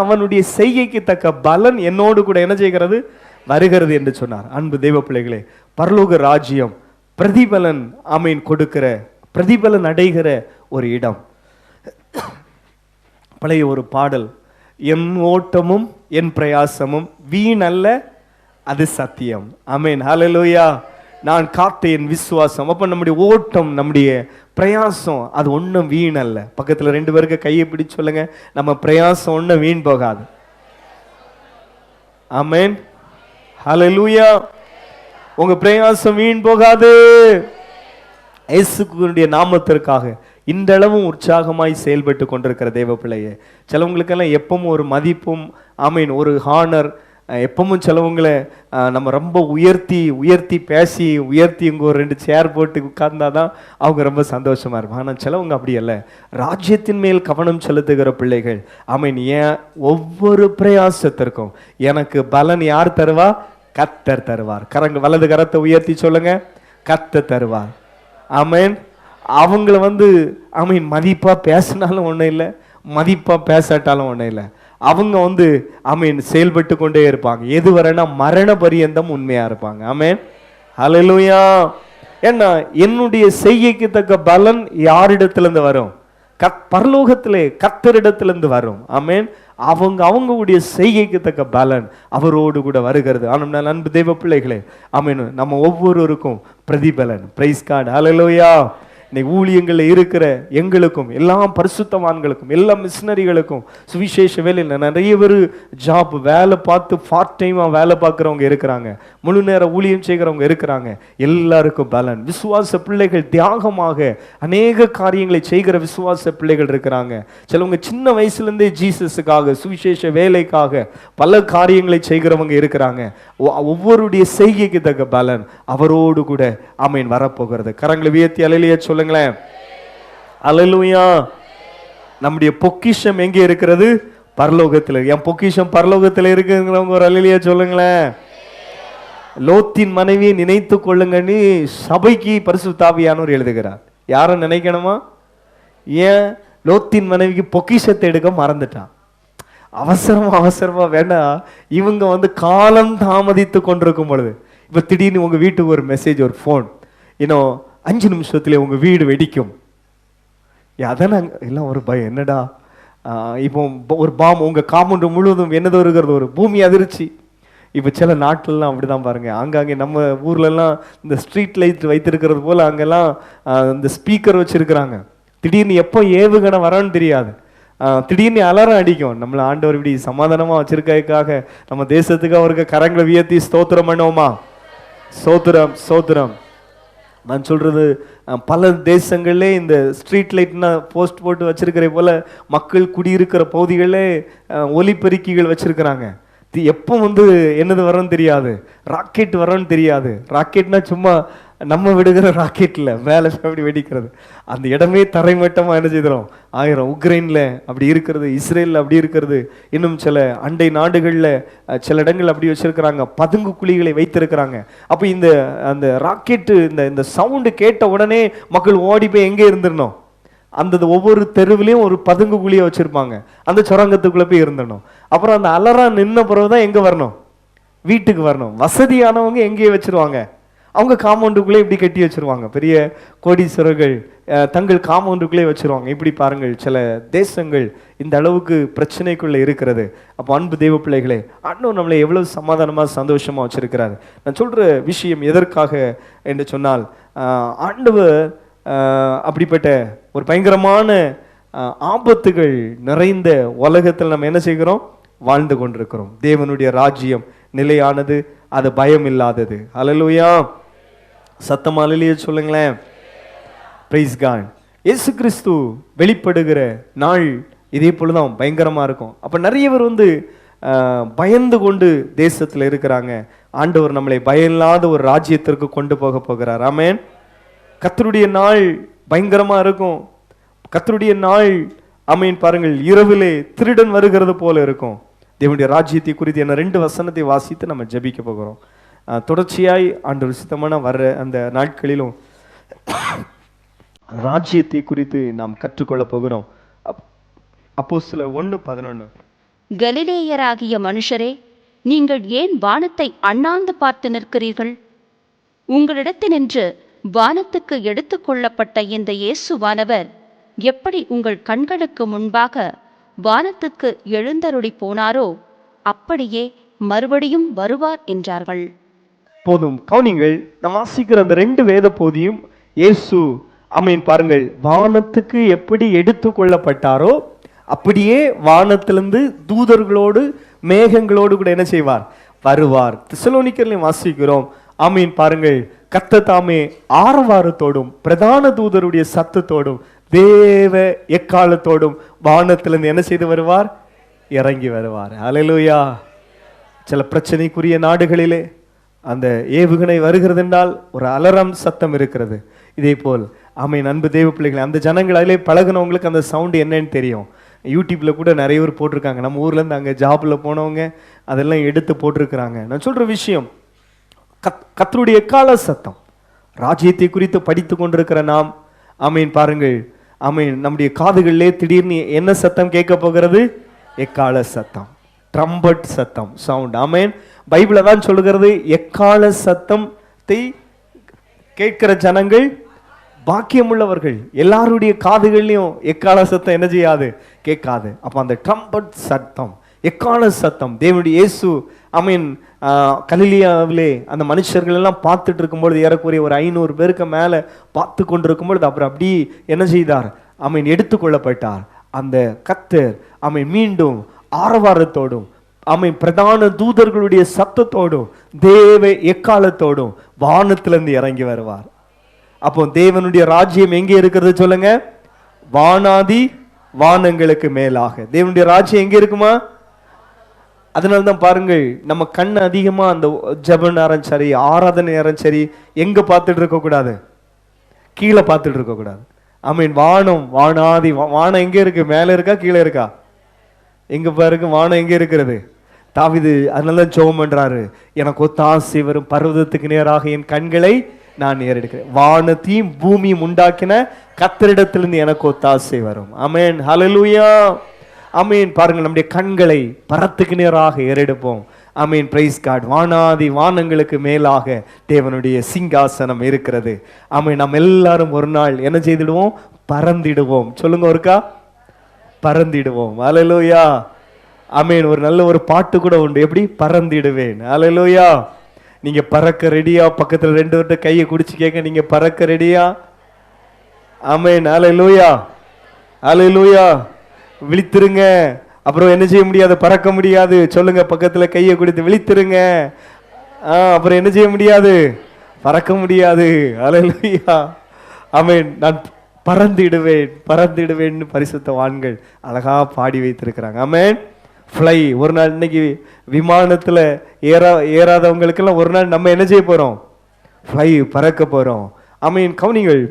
அவனுடைய செய்கைக்கு தக்க பலன் என்னோடு கூட என்ன செய்கிறது? வருகிறது என்று சொன்னார். அன்பு தெய்வ பிள்ளைகளே, பரலோக ராஜ்யம் பிரதிபலன் ஆமீன் கொடுக்கிற, பிரதிபலன் அடைகிற ஒரு இடம். பழைய ஒரு பாடல், என் ஓட்டமும் என் பிரயாசமும் வீண் அல்ல அது சத்தியம். ஆமென். ஹல்லேலூயா. நான் காத்த என் விசுவாசம். அப்ப நம்முடைய ஓட்டம், நம்முடைய பிரயாசம் அது ஒன்றும் வீண் அல்ல. பக்கத்துல 2 பேருக்கு கையை பிடிச்சு சொல்லுங்க, நம்ம பிரயாசம் ஒன்றும் வீண் போகாது. ஆமென். ஹல்லேலூயா. உங்க பிரயாசம் வீண் போகாது. இயேசுவினுடைய நாமத்திற்காக இன்றளவும் உற்சாகமாய் செயல்பட்டு கொண்டிருக்கிற தேவ பிள்ளையே, சிலவங்களுக்கெல்லாம் எப்பவும் ஒரு மதிப்பும் ஆமீன் ஒரு ஹானர், எப்பவும் சிலவங்களை நம்ம ரொம்ப உயர்த்தி பேசி இங்கே ஒரு 2 சேர் போட்டு உட்கார்ந்தாதான் அவங்க ரொம்ப சந்தோஷமா இருப்பாங்க. ஆனால் சிலவங்க அப்படி அல்ல, ராஜ்யத்தின் மேல் கவனம் செலுத்துகிற பிள்ளைகள். ஆமீன். ஏன் ஒவ்வொரு பிரயாசத்திற்கும் எனக்கு பலன் யார் தருவா? கர்த்தர் தருவார். வலது கரத்தை உயர்த்தி சொல்லுங்க, கர்த்தர் தருவார். ஆமீன். அவங்கள ஆமீன் மதிப்பா பேசினாலும் ஒன்றும் இல்லை, மதிப்பா பேசாட்டாலும் ஒன்றும் இல்லை. அவங்க ஆமீன் செயல்பட்டு கொண்டே இருப்பாங்க. எது வரனா மரண பரியந்தம் உண்மையா இருப்பாங்க. ஆமீன். ஹல்லேலூயா. ஏன்னா என்னுடைய செய்கைக்கு தக்க பலன் யாரிடத்திலிருந்து வரும்? பரலோகத்திலே கர்த்தரிடத்திலிருந்து வரும். ஆமீன். அவங்களுடைய செய்கைக்கு தக்க பலன் அவரோடு கூட வருகிறது. ஆனால் அன்பு தெய்வ பிள்ளைகளே, ஆமீன், நம்ம ஒவ்வொருவருக்கும் பிரதிபலன். Praise God. ஹல்லேலூயா. இன்னைக்கு ஊழியங்களில் இருக்கிற எங்களுக்கும், எல்லா பரிசுத்தவான்களுக்கும், எல்லா மிஷனரிகளுக்கும், சுவிசேஷ வேலையில் நிறைய பேர் ஜாப் வேலை பார்த்து பார்ட் டைமாக வேலை பார்க்குறவங்க இருக்கிறாங்க, முழு நேர ஊழியம் செய்கிறவங்க இருக்கிறாங்க. எல்லாருக்கும் பலன். விசுவாச பிள்ளைகள் தியாகமாக அநேக காரியங்களை செய்கிற விசுவாச பிள்ளைகள் இருக்கிறாங்க. சிலவங்க சின்ன வயசுலேருந்தே ஜீசஸுக்காக, சுவிசேஷ வேலைக்காக பல காரியங்களை செய்கிறவங்க இருக்கிறாங்க. ஒவ்வொருடைய செய்கைக்கு தக்க பலன் அவரோடு கூட ஆமீன் வரப்போகிறது. கரங்களை உயர்த்தி அல்லேலூயா சொல்லுங்களேன். அல்லேலூயா. நம்முடைய பொக்கிஷம் எங்கே இருக்கிறது? பரலோகத்தில். என் பொக்கிஷம் பரலோகத்தில் இருக்குங்கிறவங்க ஒரு அல்லேலூயா சொல்லுங்களேன். லோத்தின் மனைவியை நினைத்து கொள்ளுங்கன்னு சபைக்கு பரிசுத்த ஆவியானவர் எழுதுகிறார். யாரும் நினைக்கணுமா? ஏன் லோத்தின் மனைவிக்கு பொக்கிஷத்தை எடுக்க மறந்துட்டான். அவசரமா வேண்டாம். இவங்க காலம் தாமதித்து கொண்டிருக்கும் பொழுது, இப்ப திடீர்னு உங்க வீட்டுக்கு ஒரு மெசேஜ், ஒரு போன், இன்னும் 5 நிமிஷத்துல உங்க வீடு வெடிக்கும். அதான் எல்லாம் ஒரு பயம். என்னடா இப்போ ஒரு பாம் உங்க காம்பவுண்ட் முழுவதும் என்னதோ இருக்கிறது, ஒரு பூமி அதிர்ச்சி. இப்போ சில நாட்டிலலாம் அப்படிதான் பாருங்க. ஆங்காங்கே நம்ம ஊர்லலாம் இந்த ஸ்ட்ரீட் லைட் வைத்திருக்கிறது போல அங்கெல்லாம் இந்த ஸ்பீக்கர் வச்சிருக்கிறாங்க. திடீர்னு எப்போ ஏவுகணை வரான்னு தெரியாது. திடீர்னு அலாரம் அடிக்கும். நம்மளை ஆண்டவர் இப்படி சமாதானமா வச்சிருக்கிறதுக்காக நம்ம தேசத்துக்கு அவருக்கு கரங்களை உயர்த்தி ஸ்தோத்திரம் பண்ணுவோமா? ஸ்தோத்திரம் ஸ்தோத்திரம். நான் சொல்றது, பல தேசங்கள்லே இந்த ஸ்ட்ரீட் லைட்னா போஸ்ட் போட்டு வச்சிருக்கிற போல மக்கள் குடியிருக்கிற பகுதிகளே ஒலிபெருக்கிகள் வச்சிருக்கிறாங்க. எப்போ என்னது வரன்னு தெரியாது, ராக்கெட் வரன்னு தெரியாது. ராக்கெட்னா சும்மா நம்ம விடுகிற ராக்கெட்ல மேலே அப்படி வெடிக்கிறது, அந்த இடமே தரைமட்டமா என்ன செய்கிறோம் ஆயிரம். உக்ரைன்ல அப்படி இருக்கிறது, இஸ்ரேலில் அப்படி இருக்கிறது, இன்னும் சில அண்டை நாடுகளில் சில இடங்கள் அப்படி வச்சிருக்கிறாங்க, பதுங்கு குழிகளை வைத்திருக்கிறாங்க. அப்போ அந்த ராக்கெட்டு இந்த சவுண்டு கேட்ட உடனே மக்கள் ஓடி போய் எங்கே இருந்துடணும், அந்த ஒவ்வொரு தெருவிலையும் ஒரு பதுங்கு குழியை வச்சிருப்பாங்க, அந்த சுரங்கத்துக்குள்ள போய் இருந்துடணும். அப்புறம் அந்த அலறான் நின்ன பிறகுதான் எங்க வரணும், வீட்டுக்கு வரணும். வசதியானவங்க எங்கேயே வச்சிருவாங்க, அவங்க காம்பவுண்டுக்குள்ளே இப்படி கட்டி வச்சிருவாங்க. பெரிய கோடீஸ்வரர்கள் தங்கள் காம்பவுண்டுக்குள்ளே வச்சிருவாங்க. இப்படி பாருங்கள், சில தேசங்கள் இந்த அளவுக்கு பிரச்சனைக்குள்ள இருக்கிறது. அப்போ அன்பு தெய்வ பிள்ளைகளே, ஆண்டவர் நம்மளை எவ்வளவு சமாதானமா சந்தோஷமா வச்சிருக்கிறாரு. நான் சொல்ற விஷயம் எதற்காக என்று சொன்னால், ஆண்டவர் அப்படிப்பட்ட ஒரு பயங்கரமான ஆபத்துகள் நிறைந்த உலகத்தில் நம்ம என்ன செய்கிறோம், வாழ்ந்து கொண்டிருக்கிறோம். தேவனுடைய ராஜ்யம் நிலையானது, அது பயம் இல்லாதது. ஹல்லேலூயா, சத்தமா ஹல்லேலூயா சொல்லுங்களேன். Praise God. இயேசு கிறிஸ்து வெளிப்படுகிற நாள் இதே போலதான் பயங்கரமா இருக்கும். அப்ப நிறைய பேர் பயந்து கொண்டு தேசத்துல இருக்கிறாங்க. ஆண்டவர் நம்மளை பயம் இல்லாத ஒரு ராஜ்யத்திற்கு கொண்டு போக போகிறார். ஆமென். கர்த்தருடைய நாள் பயங்கரமா இருக்கும். கர்த்தருடைய நாள் ஆமென். பாருங்கள், இரவிலே திருடன் வருகிறது போல இருக்கும். தேவனுடைய ராஜ்யத்தை குறித்து என்ன 2 வசனத்தை வாசித்து நம்ம ஜெபிக்க போகிறோம். தொடர்ச்சியாய் ஆண்டவர் சித்தமான வர்ற அந்த நாட்களிலும் ராஜ்யத்தை குறித்து நாம் கற்றுக்கொள்ள போகிறோம். அப்போஸ்தலர் 1:11. கலிலேயராகிய மனுஷரே, நீங்கள் ஏன் வானத்தை அண்ணாந்து பார்த்து நிற்கிறீர்கள்? உங்களிடத்தினின்று வானத்துக்கு எடுத்துக் கொள்ளப்பட்ட இந்த இயேசுவானவர் எப்படி உங்கள் கண்களுக்கு முன்பாக வானத்துக்கு எழுந்தருளி போனாரோ அப்படியே மறுபடியும் வருவார் என்றார்கள். போதும், கவனிங்கள். நாம் வாசிக்கிற அந்த 2 வேத பகுதியும் இயேசு ஆமென் பாருங்கள், வானத்துக்கு எப்படி எடுத்து கொள்ளப்பட்டாரோ அப்படியே வானத்திலிருந்து தூதர்களோடு மேகங்களோடு கூட என்ன செய்வார், வருவார். தெசலோனிக்கர்லையும் வாசிக்கிறோம். ஆமீன் பாருங்கள், கர்த்தர் தாமே ஆரவாரத்தோடும் பிரதான தூதருடைய சத்தத்தோடும் தேவ எக்காலத்தோடும் வானத்திலிருந்து என்ன செய்து வருவார், இறங்கி வருவார். ஹல்லேலூயா. சில பிரச்சனைக்குரிய நாடுகளிலே அந்த ஏவுகணை வருகிறது என்றால் ஒரு அலரம் சத்தம் இருக்கிறது. இதே போல் ஆமென் அன்பு தேவ பிள்ளைகளை, அந்த ஜனங்கள் அதிலே பழகினவங்களுக்கு அந்த சவுண்டு என்னன்னு தெரியும். யூடியூப்ல கூட நிறைய பேர் போட்டிருக்காங்க. நம்ம ஊர்ல இருந்து அங்கே ஜாப்ல போனவங்க அதெல்லாம் எடுத்து போட்டிருக்கிறாங்க. நான் சொல்ற விஷயம், கர்த்தருடைய எக்கால சத்தம். ராஜ்யத்தை குறித்து படித்து கொண்டிருக்கிற நாம் ஆமீன் பாருங்கள், ஆமீன் நம்முடைய காதுகளிலே திடீர்னு என்ன சத்தம் கேட்க போகிறது, எக்கால சத்தம், ட்ரம்பட் சத்தம், சவுண்ட். ஆமீன். பைபிள தான் சொல்லுகிறது, எக்கால சத்தத்தை கேட்கிற ஜனங்கள் பாக்கியம் உள்ளவர்கள். எல்லாருடைய காதுகள்லையும் எக்கால சத்தம் என்ன செய்யாது, கேட்காது. அப்ப அந்த ட்ரம்பட் சத்தம், எக்கால சத்தம், தேவனுடைய இயேசு ஆமீன் கலிலியாவிலே அந்த மனுஷர்கள் எல்லாம் பார்த்துட்டு இருக்கும்பொழுது, ஏறக்குறைய ஒரு 500 பேருக்கு மேல பார்த்து கொண்டிருக்கும் பொழுது அப்புறம் அப்படி என்ன செய்தார், ஆமீன் எடுத்துக்கொள்ளப்பட்டார். அந்த கர்த்தர் ஆமீன் மீண்டும் ஆரவாரத்தோடும் ஆமீன் பிரதான தூதர்களுடைய சத்தத்தோடும் தேவ எக்காலத்தோடும் வானத்திலிருந்து இறங்கி வருவார். அப்போ தேவனுடைய ராஜ்யம் எங்கே இருக்கிறது சொல்லுங்க, வானாதி வானங்களுக்கு மேலாக. தேவனுடைய ராஜ்யம் எங்க இருக்குமா? அதனால்தான் பாருங்கள், நம்ம கண் அதிகமா அந்த ஜெப நேரம் சரி, ஆராதனை நேரம் சரி, எங்க பார்த்துட்டு இருக்க கூடாது, கீழே பார்த்துட்டு இருக்க கூடாது. ஆமீன். வானம், வானாதி வானம் எங்க இருக்கு, மேல இருக்கா கீழே இருக்கா? எங்க பாருங்க, வானம் எங்க இருக்கிறது? தாவீது அதனால ஜெபம் பண்றாரு, எனக்கு ஒத்தாசை வரும் பர்வதத்துக்கு நேராக என் கண்களை நான் ஏறெடுக்கிறேன். வானத்தையும் பூமியும் உண்டாக்கின கர்த்தரிடத்திலிருந்து எனக்கு ஒத்தாசை வரும். ஆமென். ஹல்லேலூயா. ஆமீன். பாருங்கள், நம்முடைய கண்களை பரத்துக்கு நேராக ஏறெடுப்போம். ஆமீன். Price God. வானாதி வானங்களுக்கு மேலாக தேவனுடைய சிங்காசனம் இருக்கிறது. ஆமீன். நம்ம எல்லாரும் ஒரு நாள் என்ன செய்திடுவோம், பறந்திடுவோம். சொல்லுங்க ஒருக்கா, பறந்திடுவோம். ஹல்லேலூயா. ஆமீன். ஒரு நல்ல ஒரு பாட்டு கூட உண்டு, எப்படி பறந்திடுவேன். ஹல்லேலூயா. நீங்க பறக்க ரெடியா? பக்கத்துல 2 பேர்ட்ட கையை குடிச்சு கேட்க, நீங்க பறக்க ரெடியா? ஆமென். ஹல்லேலூயா. ஹல்லேலூயா. விழித்திருங்க. அப்புறம் என்ன செய்ய முடியாது? பறக்க முடியாது. சொல்லுங்க, பக்கத்துல கையை கொடுத்து விழித்திருங்க. அப்புறம் என்ன செய்ய முடியாது? பறக்க முடியாது. அல்லேலூயா, ஆமென். நான் பறந்திடுவேன் பறந்திடுவேன்னு பரிசுத்தவான்கள் அழகா பாடி வைத்திருக்கிறாங்க. ஆமென். ஃப்ளை. ஒரு நாள் இன்னைக்கு விமானத்துல ஏறாதவங்களுக்கெல்லாம் ஒரு நாள் நம்ம என்ன செய்ய போறோம்? ஃப்ளை, பறக்க போறோம். ஆமென். கவனிங்கள்,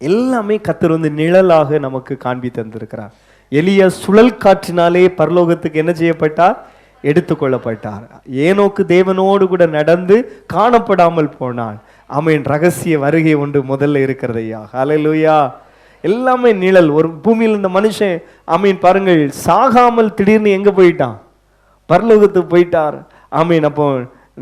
எல்லாமே கர்த்தர் வந்து நிழலாக நமக்கு காண்பி தந்திருக்கிறார். எலியா சுழல் காற்றினாலே பரலோகத்துக்கு என்ன செய்யப்பட்டார்? எடுத்துக்கொள்ளப்பட்டார். ஏனோக்கு தேவனோடு கூட நடந்து காணப்படாமல் போனான். ஆமென். ரகசிய வருகை ஒன்று முதல்ல இருக்கிறது ஐயா. ஹல்லேலூயா. எல்லாமே நிழல். ஒரு பூமியில் இந்த மனுஷன் ஆமீன் பாருங்கள், சாகாமல் திடீர்னு எங்க போயிட்டான்? பரலோகத்துக்கு போயிட்டார். ஆமீன். அப்போ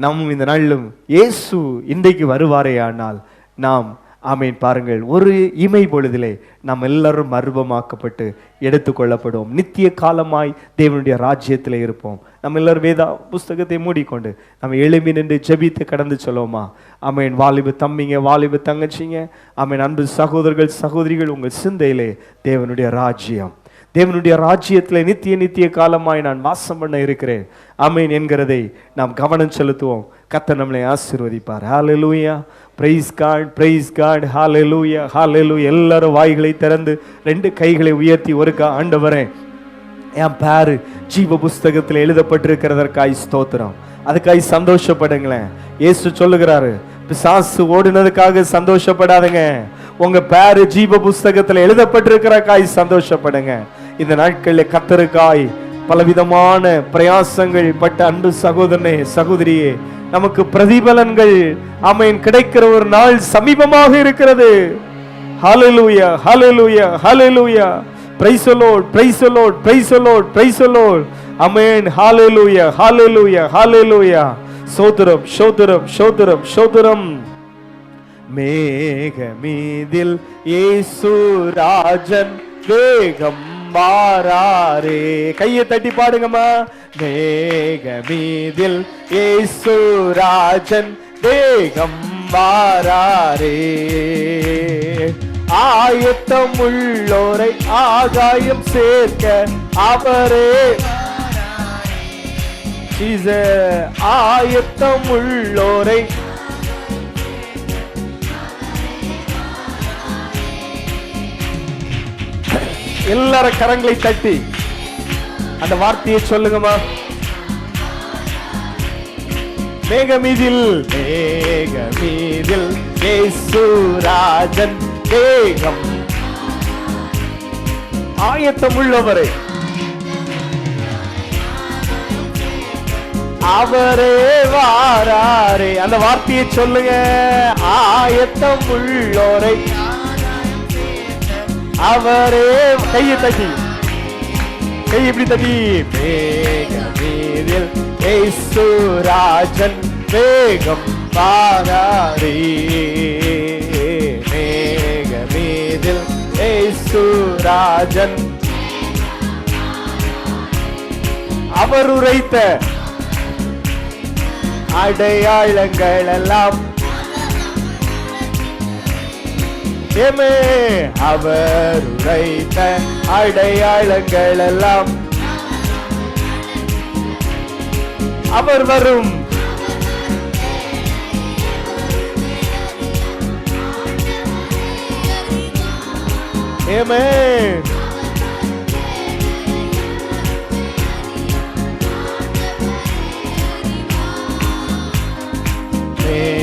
நாம் இந்த நாளிலும் இயேசு இன்றைக்கு வருவாரே ஆனால் நாம் ஆமீன் பாருங்கள், ஒரு இமை பொழுதிலே நாம் எல்லாரும் மர்வமாக்கப்பட்டு எடுத்துக்கொள்ளப்படுவோம். நித்திய காலமாய் தேவனுடைய ராஜ்யத்தில் இருப்போம். நம்ம எல்லாரும் வேதா புஸ்தகத்தை மூடிக்கொண்டு நம்ம எழும்பி நின்று ஜெபித்து கடந்து சொல்லுவோமா? ஆமீன். வாலிப தம்பிங்க, வாலிப தங்கச்சிங்க, ஆமீன், அன்பு சகோதரர்கள் சகோதரிகள், உங்கள் சிந்தையிலே தேவனுடைய ராஜ்யம், தேவனுடைய ராஜ்யத்தில் நித்திய காலமாய் நான் வாசம் பண்ண இருக்கிறேன் ஆமீன் என்கிறதை நாம் கவனம் செலுத்துவோம். கர்த்தர் நம்மளை ஆசீர்வதிப்பார். ஹல்லேலூயா. Praise God, praise God. ஹல்லேலூயா, ஹல்லேலூயா. எல்லாரும் வாய்களை திறந்து ரெண்டு கைகளை உயர்த்தி ஒருக்கா, ஆண்டவரே என் பேரு ஜீவ புஸ்தகத்தில் எழுதப்பட்டிருக்கிறதற்காய் ஸ்தோத்திரம். அதுக்காய் சந்தோஷப்படுங்களேன். இயேசு சொல்லுகிறாரு, பிசாசு ஓடுனதுக்காக சந்தோஷப்படாதங்க, உங்க பேரு ஜீவ புஸ்தகத்தில் எழுதப்பட்டிருக்கிறக்காய் சந்தோஷப்படுங்க. இந்த நாட்களில் கர்த்தருக்காய் பலவிதமான பிரயாசங்கள் பட்ட அன்பு சகோதரனே சகோதரியே, நமக்கு பிரதிபலன்கள் ஆமென் கிடைக்கிற ஒரு நாள் சமீபமாக இருக்கிறது. ஹல்லேலூயா, ஹல்லேலூயா, ஹல்லேலூயா. Praise the Lord, praise the Lord, praise the Lord, praise the Lord. ஆமென். ஹல்லேலூயா, ஹல்லேலூயா, ஹல்லேலூயா. ஸ்தோத்திரம், ஸ்தோத்திரம், ஸ்தோத்திரம், ஸ்தோத்திரம். மேகமீதில் இயேசு ராஜன் வேகம் வாராரே. கையை தட்டி பாடுங்கம்மா. மேகமீதில் இயேசு ராஜன் வேகம் வாராரே. ஆயத்தம் உள்ளோரை ஆகாயம் சேர்க்க அவரே. ஆயத்தம் உள்ளோரை எல்லாரும் கரங்களை தட்டி அந்த வார்த்தையை சொல்லுங்கம்மா. மேகமீதில், மேகமீதில் இயேசு ராஜன் வேகம். ஆயத்தம் உள்ளவரை அவரே வாராரே. அந்த வார்த்தையை சொல்லுங்க. ஆயத்தம் உள்ளோரை அவரே. கையை தட்டி, கை எப்படி தட்டி. மேகமீதில் இயேசு ராஜன் வேகம் வாராரே. மேகமீதில் இயேசு ராஜன் அவர் உரைத்த அடையாளங்கள் எல்லாம் அவர் உரைத்த அடையாளங்கள் எல்லாம் அவர் வரும்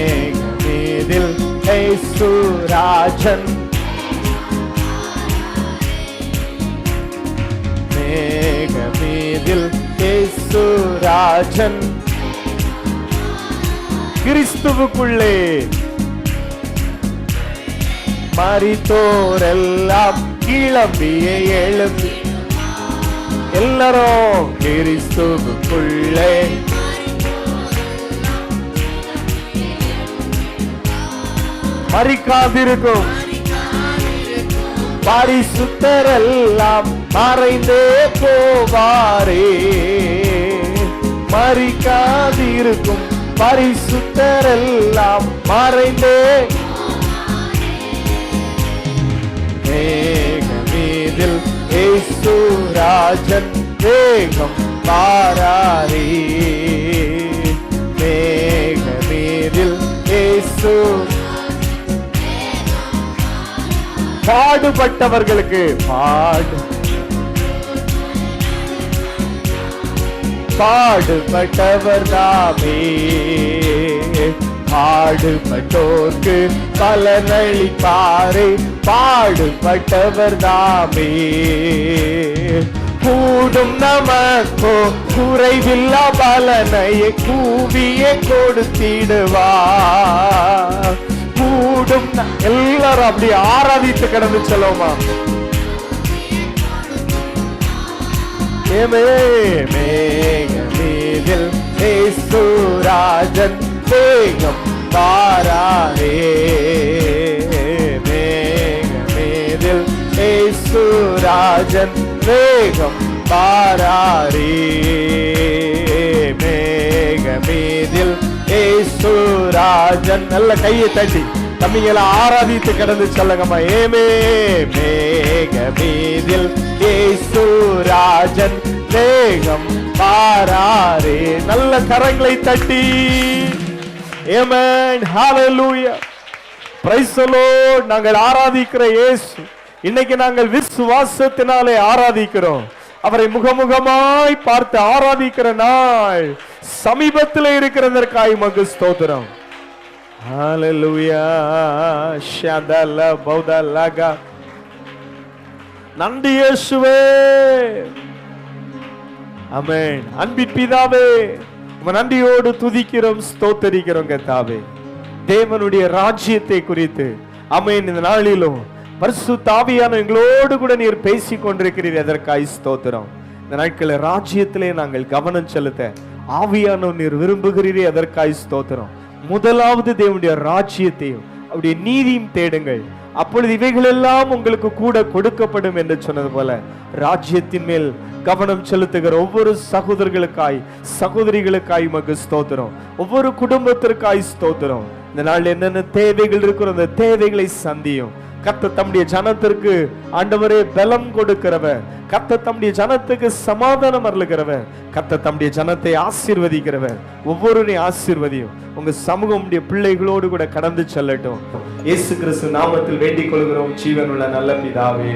மேகமீதில் இயேசு ராஜன். மேகமீதில் இயேசு ராஜன் கிறிஸ்துவுக்குள்ளே மரித்தோரெல்லாம் கிளம்பியே எழும்பி. எல்லாரும் கிறிஸ்துவுக்குள்ளே மரிக்காதிருக்கும் பரிசுத்தரெல்லாம் மறைந்தே போவாரே. மரிக்காதிருக்கும் பரிசுத்தரெல்லாம் மறைந்தே. மேகமீதில் இயேசு ராஜன் வேகம் வாராரே. மேகமேதில் இயேசு பாடுபட்டவர்களுக்கு பாடுபட்டவர் தாமே, பாடுபட்டோர்க்கு பலனளிப்பாரே. பாடுபட்டவர் தாமே. கூடும் நமக்கோ குறைவில்லா பலனையை கூவியே கொடுத்திடுவார். கூடும் எல்லாரும் அப்படி ஆராதித்து கடந்து செல்லுமா. மேகமேதில் இயேசு ராஜன் வேகம் வாராரே. மேகமேதில் இயேசு ராஜன் வேகம் வாராரே. மேகமேதில் இயேசு ராஜன். நல்ல கையை தட்டி தம்பிகளை ஆராதித்து கடந்து சொல்லுங்கம்மா. மேகமேதில் இயேசு ராஜன் வேகம் வாராரே. நல்ல கரங்களை தட்டி ஆமென், ஹalleluya, பிரைஸ் தி லார்ட். நாங்கள் ஆராதிக்கிற இயேசு இன்னைக்கு நாங்கள் விசுவாசத்தினாலே ஆராதிக்கிறோம். அவரை முகமுகமாய் பார்த்து ஆராதிக்கிற நாள் சமீபத்தில் இருக்கிறதற்காய் மக்கு ஸ்தோத்திரம். ஹalleluya, ஷதல பௌதலகா. நன்றி இயேசுவே. ஆமென். அன்பின் பிதாவே, உம்மை நன்றியோடு துதிக்கிறோம், ஸ்தோத்தரிக்கிறோம் கர்த்தாவே. தேவனுடைய ராஜ்யத்தை குறித்து ஆமென் இந்த நாளிலும் பரிசுத்த ஆவியான எங்களோடு கூட நீர் பேசிக் கொண்டிருக்கிறீர். அதற்காய் ஸ்தோத்திரம். இந்த நாட்களில் ராஜ்யத்திலே நாங்கள் கவனம் செலுத்த ஆவியான நீர் விரும்புகிறீரே, அதற்காய் ஸ்தோத்திரம். முதலாவது தேவனுடைய ராஜ்யத்தையும் அவருடைய நீதியும் தேடுங்கள், அப்பொழுது இவைகள் எல்லாம் உங்களுக்கு கூட கொடுக்கப்படும் என்று சொன்னது போல ராஜ்யத்தின் மேல் கவனம் செலுத்துகிற ஒவ்வொரு சகோதரர்களுக்காய் சகோதரிகளுக்காய் மக்கு ஸ்தோத்திரம். ஒவ்வொரு குடும்பத்திற்காய் ஸ்தோத்திரம். இந்த நாள் என்னென்ன தேவைகள் இருக்கிற அந்த தேவைகளை சந்தியும். கர்த்தர் தம்முடைய ஜனத்திற்கு ஆண்டவரே பலம் கொடுக்கிறவர், கர்த்தர் தம்முடைய ஜனத்துக்கு சமாதானம் அருளுகிறவர், கர்த்தர் தம்முடைய ஜனத்தை ஆசீர்வதிக்கிறவர். ஒவ்வொருவரையும் ஆசீர்வதியும். உங்க சமூகம் உடைய பிள்ளைகளோடு கூட கடந்து செல்லட்டும். இயேசு கிறிஸ்து நாமத்தில் வேண்டிக் கொள்கிறோம் ஜீவனுள்ள நல்ல பிதாவே.